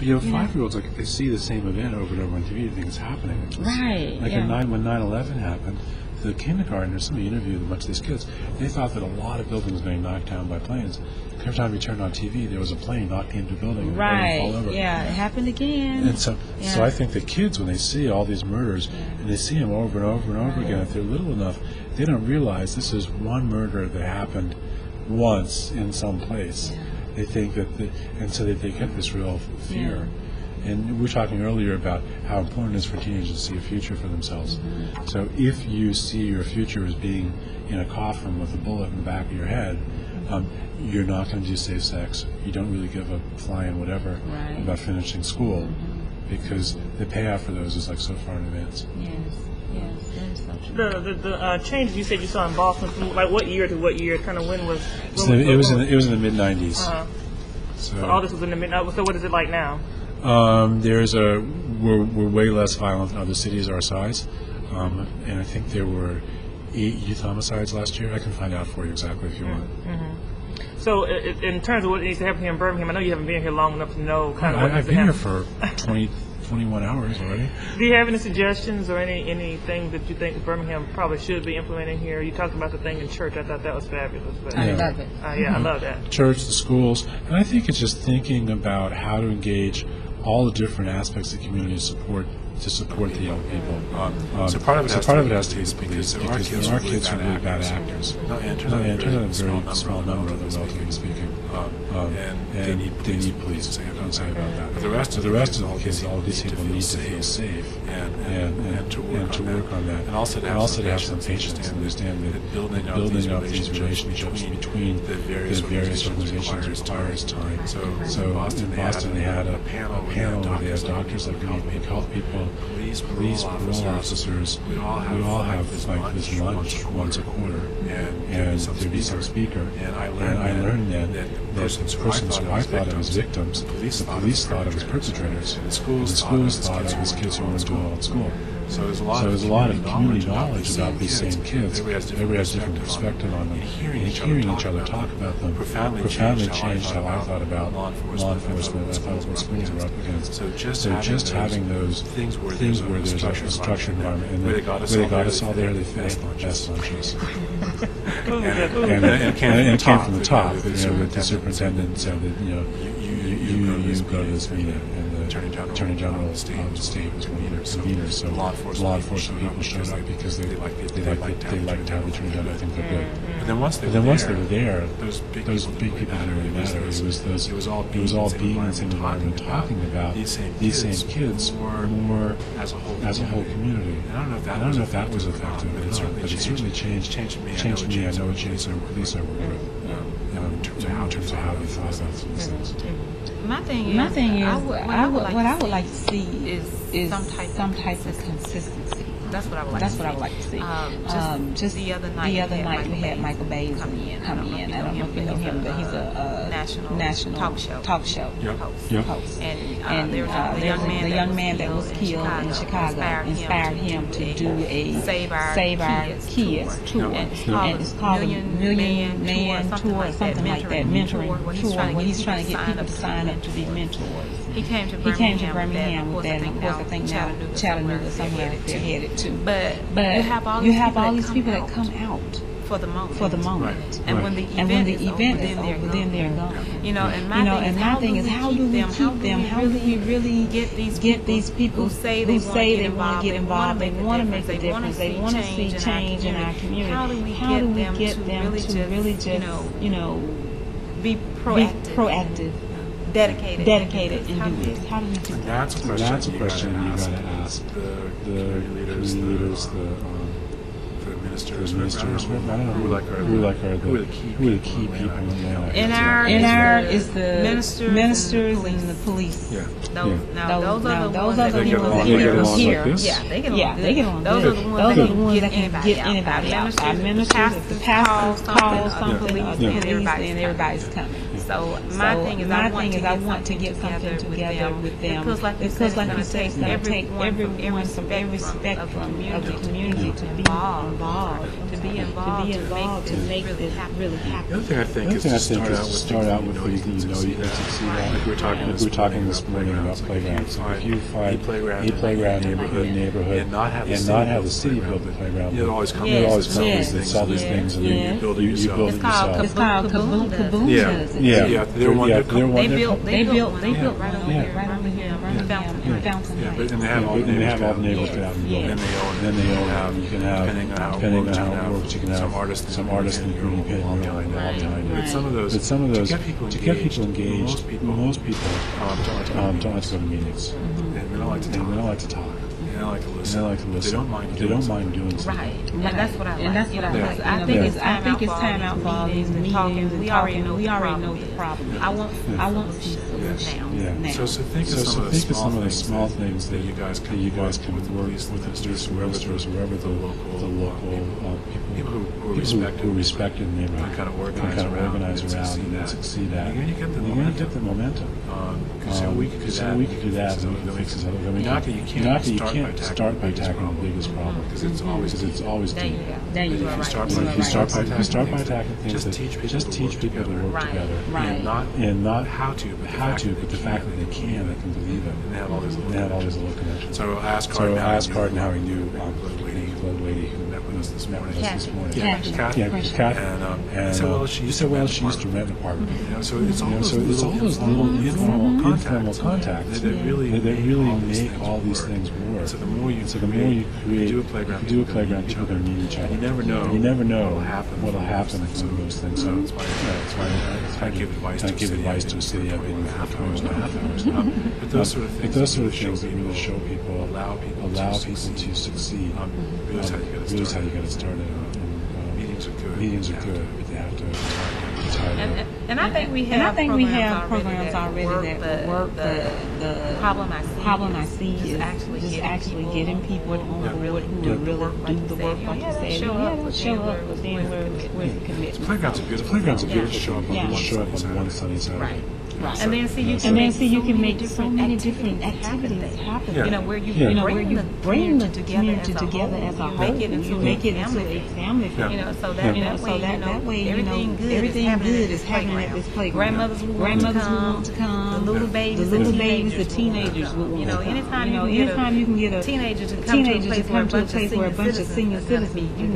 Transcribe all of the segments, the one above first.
But 5-year-olds, like, they see the same event over and over on TV, they think it's happening. Right. Like when 9/11 happened, the kindergartners, somebody interviewed a bunch of these kids, they thought that a lot of buildings were being knocked down by planes. Every time you turned on TV, there was a plane knocking into a building and the building fall over. Yeah, it happened again. And so I think the kids, when they see all these murders, and they see them over and over and over again, if they're little enough, they don't realize this is one murder that happened once in some place. Yeah. They think that, and so they get this real fear. And we were talking earlier about how important it is for teenagers to see a future for themselves. Mm-hmm. So if you see your future as being in a coffin with a bullet in the back of your head, you're not going to do safe sex. You don't really give a flying whatever about finishing school, because the payoff for those is like so far in advance. Yes, that is so true. The changes you said you saw in Boston, from like what year to what year? Kind of when was? It was in the mid '90s. So all this was in the mid. So what is it like now? We're way less violent in other cities our size, and I think there were 8 youth homicides last year. I can find out for you exactly if you want. Mm-hmm. So in terms of what needs to happen here in Birmingham, I know you haven't been here long enough to know kind of what I've been here for 21 hours already. Do you have any suggestions or anything that you think Birmingham probably should be implementing here? You talked about the thing in church. I thought that was fabulous. But I love it. I love that. Church, the schools, and I think it's just thinking about how to engage all the different aspects of the community to support the young people. So part of it has to be because there are kids who are really bad actors. And turns out a very small number of them, relatively speaking. And they need police. Don't say about that. But the rest of the kids, all of these people need to feel safe and to work on that. And also to have some patience and understand that building up these relationships between the various organizations requires time. So in Boston they had a panel where they had doctors that could help people, police, parole officers. We all have like this lunch once a quarter, and there'd be some speaker. And I learned then that persons who I thought of as victims, the police thought of as perpetrators, and the schools thought of as kids who weren't doing well at school. So there's a lot of community knowledge about these same kids. Everybody has different perspective on them. And hearing each other talk about them profoundly changed how I thought about law enforcement. I thought what schools were up against. So just having those things where there's a structured environment, and where they got us all there, they finished the best lunches. And it came from the top. The superintendent said that you go to this meeting, and the Attorney General of the state was one of the conveners. So law enforcement people showed up because they liked how the Attorney General think they're good. But then once they were there, those big people didn't really matter. It was all being in the same environment, talking about these same kids more as a whole community. And I don't know if that was effective, but it certainly changed me. I know it changed the police I work with. In terms of how they thought about these things. My thing is, what I would like to see is some type of consistency. That's what I would like to see. Just the other night we had Michael Bays come in. I don't know if you know him, but he's a national talk show host. And there was a young man that was killed in Chicago inspired him to do a Save Our Kids tour. And it's called a Million Man Tour or something like that, mentoring tour, where he's trying to get people to sign up to be mentors. He came to Birmingham with that, and of course I think now Chattanooga somewhere they're headed to. But you have all these people that come out for the moment. Right. And when the event is over, then they're gone. And my thing is how do we keep them? How do we really get these people who say they want to get involved, they want to make a difference, they want to see change in our community? How do we get them to really just be proactive? Dedicated and do this. How do we do that? That's a question you got to ask the community leaders, the ministers. I don't know who are the key people in our is the ministers and the police. Yeah. Those are the ones that get here. They get on. Those are the ones that can get anybody out. Our ministers, if the pastor calls something, and everybody's coming. So my thing is I want to get something together with them. Because like you said, it's going to take everyone from every spectrum of the community to be involved, to make this really happen. The other thing I think is to start out with what you can succeed at. Like we were talking this morning about playgrounds. So if you find a playground in a neighborhood and not have the city build the playground, it always comes with all these things, and then you build it yourself. It's called Kaboom. Yeah. They built right over here in Fountain Heights. And they have all the neighbors get out and build it. Then they own it. You can have, depending on how it works, you can have some artists in the community paying all behind it. But some of those, to get people engaged, most people don't like to go to meetings. They don't like to talk. They like to listen. They don't mind doing something. Right, and that's what I like. I think it's time out for all these meetings. We already know the problem. I want to see solutions now. So think of some of the small things that you guys can work with the police officers, wherever the local people who respect in the neighborhood kind of organize around and succeed at. You're going to get the momentum. Because we could do that, and it fixes other. I mean, not that you can't start by tackling the biggest problem, because it's always deep. If you start by attacking things that just teach people to work together, and not how to, but the fact that they can believe it, and they have all these little connections. So I asked Cardin how he knew the lady who met with us this morning. Kat. And he said, well, she used to rent an apartment. So it's all those little informal contacts that really make all these things work. So the more you create, do a playground, people are going to meet each other. You never know what will happen from those things. So it's why I give advice to a city. I've been But those sort of things that really show people, allow people to succeed. Really how you got to start it. Meetings are good, but they have to. And I think we have programs already that work. The problem I see is actually getting people on board who will really do the work. Like you said, show up, but then where's the commitment? Playgrounds are beautiful. Show up on one sunny Saturday. Right. And then see you can make so many different activities happen. Yeah. Where you bring the community together as a whole. Make it into a family. Yeah. So that way everything good is happening at this playground. Grandmothers who want to come, the little babies, the teenagers. Anytime you can get a teenager to come to a place where a bunch of senior citizens, you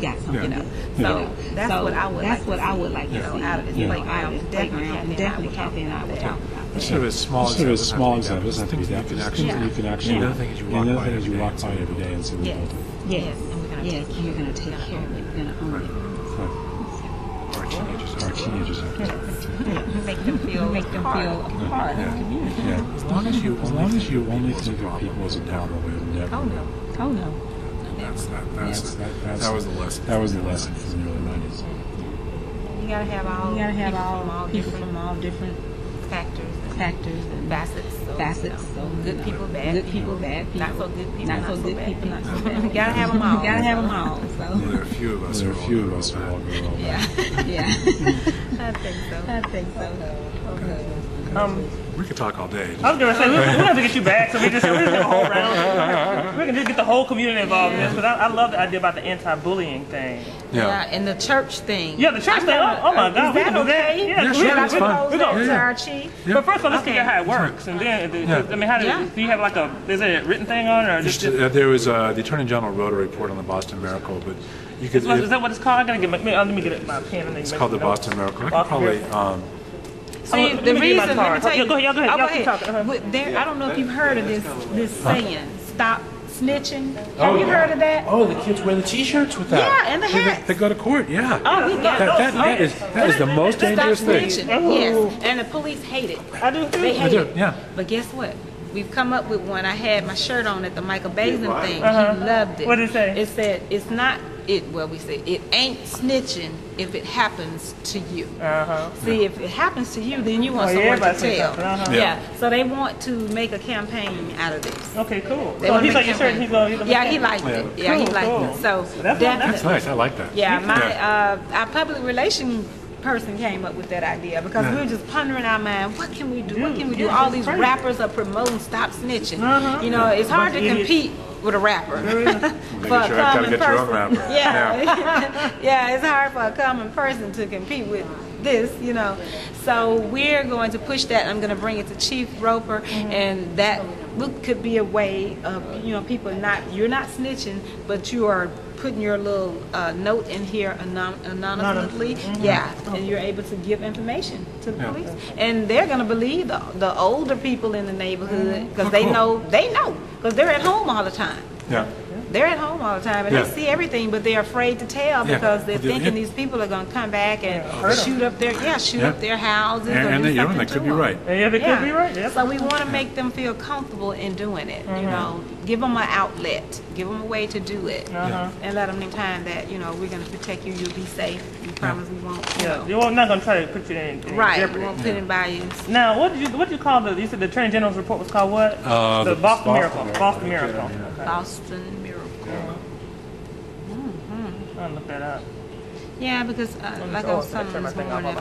got something. So that's what I would like to see out of this playground. Kathy and I were talking about that. Sort of a small example. It doesn't have to be that. You can actually. The other thing is you walk by every day and see what built it. Yes. You're going to take care of it. You're going to own it. Our teenagers are. Make them feel part of the community. Yeah. As long as you only think of people as a problem, you'll never. Oh no. That was the lesson. That was the lesson from the early 90s. You gotta have all people from all different factors and facets. So good people, bad people, not so good people, not so bad. You gotta have them all. So there are a few of us who all go well. Yeah. I think so. We could talk all day. I was going to say, we have to get you back, so we just go a whole round. We can just get the whole community involved in this, because I love the idea about the anti-bullying thing. Yeah, and the church thing. Yeah, the church thing. Oh my God, we can do that. Yeah, sure, that's fun. We're going to our chief. But first of all, let's figure out how it works. And then, do you have like is there a written thing on it? Or there was the Attorney General wrote a report on the Boston Miracle, but you could. Is that what it's called? Let me get my pen and then. It's called the Boston Miracle. I could probably. See, the reason. Let me tell you. Go ahead. Y'all keep talking. I don't know if you've heard of this saying. Stop snitching. Have you heard of that? Oh, the kids wear the T-shirts with that. Yeah, and the hats. They go to court. Yeah. Oh, we got that is the most dangerous thing. Yes, and the police hate it. I do too. They hate it. Yeah. But guess what? We've come up with one. I had my shirt on at the Michael Basin thing. He loved it. What did it say? It said it's not it. Well, we say it ain't snitching if it happens to you. See, if it happens to you, then you want someone to tell. Yeah. So they want to make a campaign out of this. Okay, cool. So he's like your shirt. He's going. Yeah, he liked it. Yeah, he liked it. So that's nice. I like that. Yeah, our public relations person came up with that idea, because we were just pondering our mind, what can we do? What can we do? All these rappers are promoting stop snitching. You know, it's hard to compete with a rapper. For a common person. Yeah, it's hard for a common person to compete with this, you know. So we're going to push that. I'm going to bring it to Chief Roper, and that could be a way of, you know, people you're not snitching, but you are putting your little note in here anonymously, and you're able to give information to the police, and they're going to believe the older people in the neighborhood, because they know, because they're at home all the time. They're at home all the time, and they see everything, but they're afraid to tell, because they're thinking these people are going to come back and shoot up their up their houses, and they could be right. Yeah, they could be right. So we want to make them feel comfortable in doing it. You know, give them an outlet, give them a way to do it, and let them know time that, you know, we're going to protect you. You'll be safe. We promise we won't. You're not going to try to put you in jeopardy. We won't put it by you. Now, what did you call you said the Attorney General's report was called what? The Boston Miracle. Boston Miracle. Boston Miracle. I'll look that up. Yeah, because like I was telling this morning,